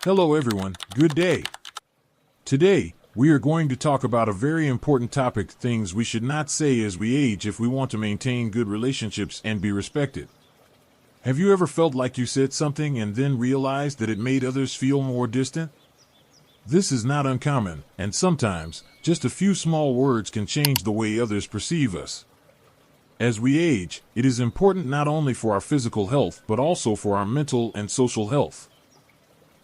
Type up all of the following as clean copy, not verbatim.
Hello everyone, good day. Today, we are going to talk about a very important topic, things we should not say as we age if we want to maintain good relationships and be respected. Have you ever felt like you said something and then realized that it made others feel more distant? This is not uncommon, and sometimes, just a few small words can change the way others perceive us. As we age, it is important not only for our physical health but also for our mental and social health.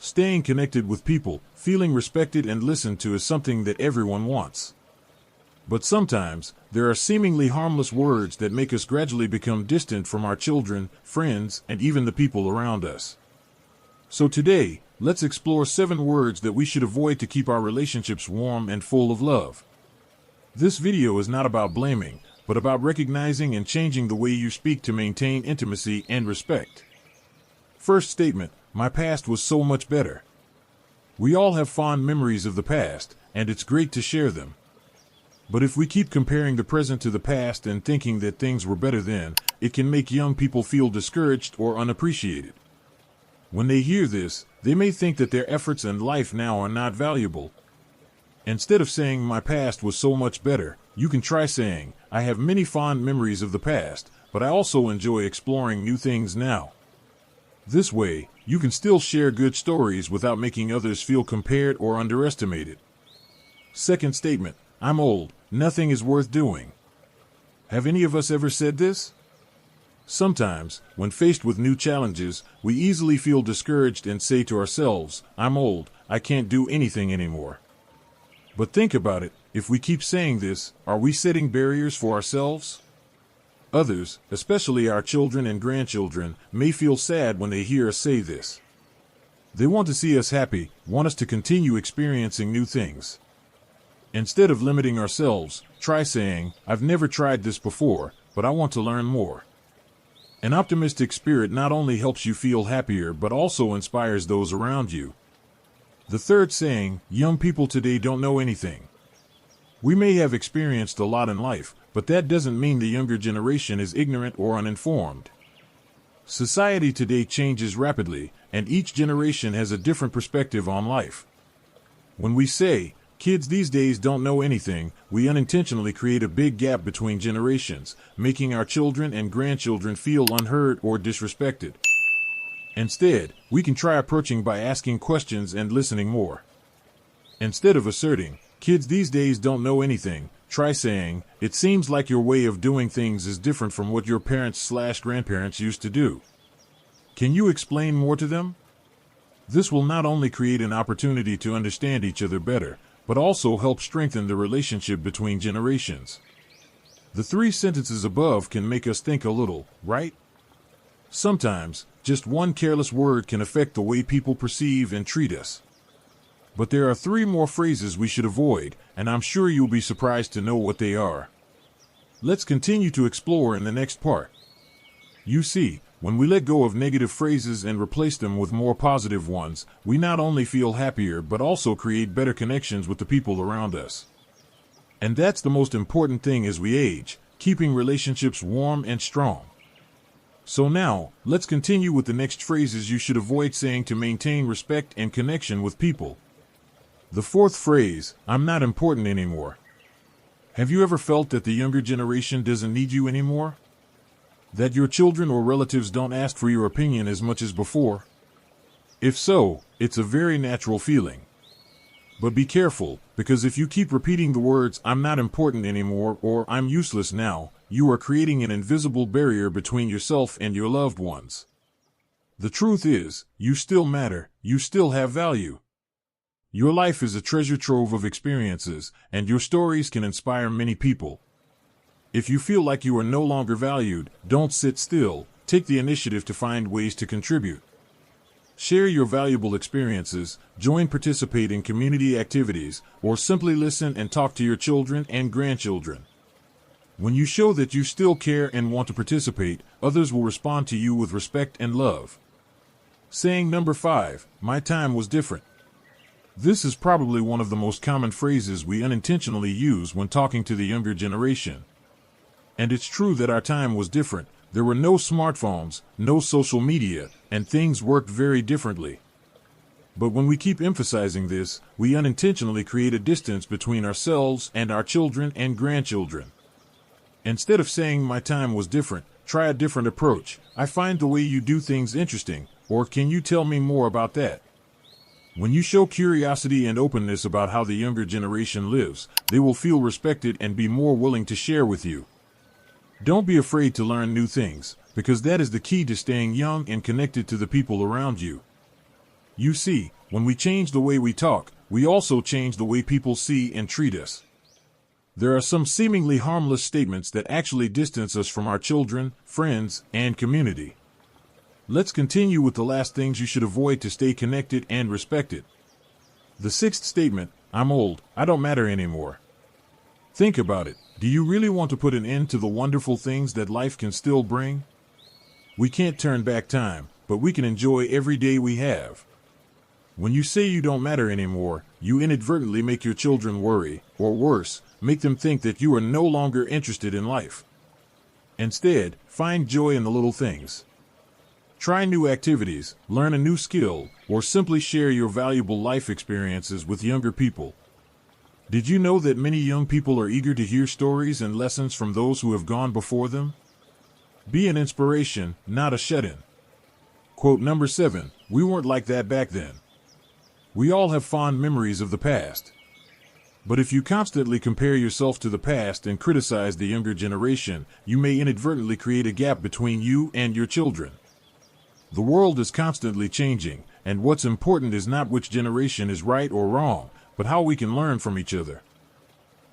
Staying connected with people, feeling respected and listened to is something that everyone wants. But sometimes, there are seemingly harmless words that make us gradually become distant from our children, friends, and even the people around us. So today, let's explore 7 words that we should avoid to keep our relationships warm and full of love. This video is not about blaming, but about recognizing and changing the way you speak to maintain intimacy and respect. First statement, my past was so much better. We all have fond memories of the past, and it's great to share them. But if we keep comparing the present to the past and thinking that things were better then, it can make young people feel discouraged or unappreciated. When they hear this, they may think that their efforts and life now are not valuable. Instead of saying, my past was so much better, you can try saying, I have many fond memories of the past, but I also enjoy exploring new things now. This way, you can still share good stories without making others feel compared or underestimated. Second statement, I'm old, nothing is worth doing. Have any of us ever said this? Sometimes, when faced with new challenges, we easily feel discouraged and say to ourselves, I'm old, I can't do anything anymore. But think about it, if we keep saying this, are we setting barriers for ourselves? Others, especially our children and grandchildren, may feel sad when they hear us say this. They want to see us happy, want us to continue experiencing new things. Instead of limiting ourselves, try saying, I've never tried this before, but I want to learn more. An optimistic spirit not only helps you feel happier but also inspires those around you. The third saying, young people today don't know anything. We may have experienced a lot in life, but that doesn't mean the younger generation is ignorant or uninformed. Society today changes rapidly, and each generation has a different perspective on life. When we say, kids these days don't know anything, we unintentionally create a big gap between generations, making our children and grandchildren feel unheard or disrespected. Instead, we can try approaching by asking questions and listening more. Instead of asserting, kids these days don't know anything, try saying, it seems like your way of doing things is different from what your parents/grandparents used to do. Can you explain more to them? This will not only create an opportunity to understand each other better, but also help strengthen the relationship between generations. The 3 sentences above can make us think a little, right? Sometimes, just one careless word can affect the way people perceive and treat us. But there are 3 more phrases we should avoid, and I'm sure you'll be surprised to know what they are. Let's continue to explore in the next part. You see, when we let go of negative phrases and replace them with more positive ones, we not only feel happier but also create better connections with the people around us. And that's the most important thing as we age, keeping relationships warm and strong. So now, let's continue with the next phrases you should avoid saying to maintain respect and connection with people. The 4th phrase, I'm not important anymore. Have you ever felt that the younger generation doesn't need you anymore? That your children or relatives don't ask for your opinion as much as before? If so, it's a very natural feeling. But be careful, because if you keep repeating the words, I'm not important anymore or I'm useless now, you are creating an invisible barrier between yourself and your loved ones. The truth is, you still matter, you still have value. Your life is a treasure trove of experiences, and your stories can inspire many people. If you feel like you are no longer valued, don't sit still, take the initiative to find ways to contribute. Share your valuable experiences, participate in community activities, or simply listen and talk to your children and grandchildren. When you show that you still care and want to participate, others will respond to you with respect and love. Saying number 5, my time was different. This is probably one of the most common phrases we unintentionally use when talking to the younger generation. And it's true that our time was different. There were no smartphones, no social media, and things worked very differently. But when we keep emphasizing this, we unintentionally create a distance between ourselves and our children and grandchildren. Instead of saying my time was different, try a different approach. I find the way you do things interesting, or can you tell me more about that? When you show curiosity and openness about how the younger generation lives, they will feel respected and be more willing to share with you. Don't be afraid to learn new things, because that is the key to staying young and connected to the people around you. You see, when we change the way we talk, we also change the way people see and treat us. There are some seemingly harmless statements that actually distance us from our children, friends, and community. Let's continue with the last things you should avoid to stay connected and respected. The sixth statement, I'm old, I don't matter anymore. Think about it. Do you really want to put an end to the wonderful things that life can still bring? We can't turn back time, but we can enjoy every day we have. When you say you don't matter anymore, you inadvertently make your children worry, or worse, make them think that you are no longer interested in life. Instead, find joy in the little things. Try new activities, learn a new skill, or simply share your valuable life experiences with younger people. Did you know that many young people are eager to hear stories and lessons from those who have gone before them? Be an inspiration, not a shut-in. Quote number 7, we weren't like that back then. We all have fond memories of the past. But if you constantly compare yourself to the past and criticize the younger generation, you may inadvertently create a gap between you and your children. The world is constantly changing, and what's important is not which generation is right or wrong, but how we can learn from each other.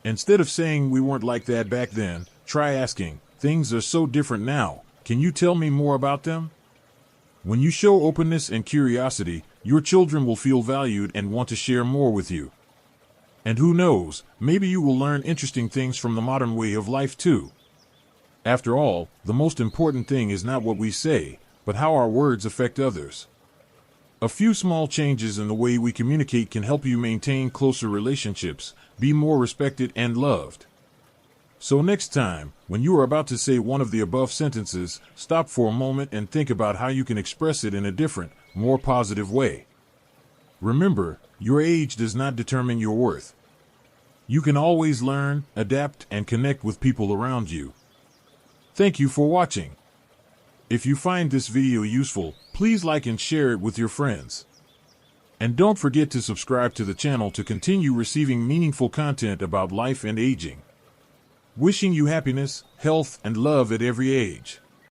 Instead of saying we weren't like that back then, try asking, things are so different now, can you tell me more about them? When you show openness and curiosity, your children will feel valued and want to share more with you. And who knows, maybe you will learn interesting things from the modern way of life too. After all, the most important thing is not what we say, but how our words affect others. A few small changes in the way we communicate can help you maintain closer relationships, be more respected and loved. So next time, when you are about to say one of the above sentences, stop for a moment and think about how you can express it in a different, more positive way. Remember, your age does not determine your worth. You can always learn, adapt, and connect with people around you. Thank you for watching. If you find this video useful, please like and share it with your friends. And don't forget to subscribe to the channel to continue receiving meaningful content about life and aging. Wishing you happiness, health, and love at every age.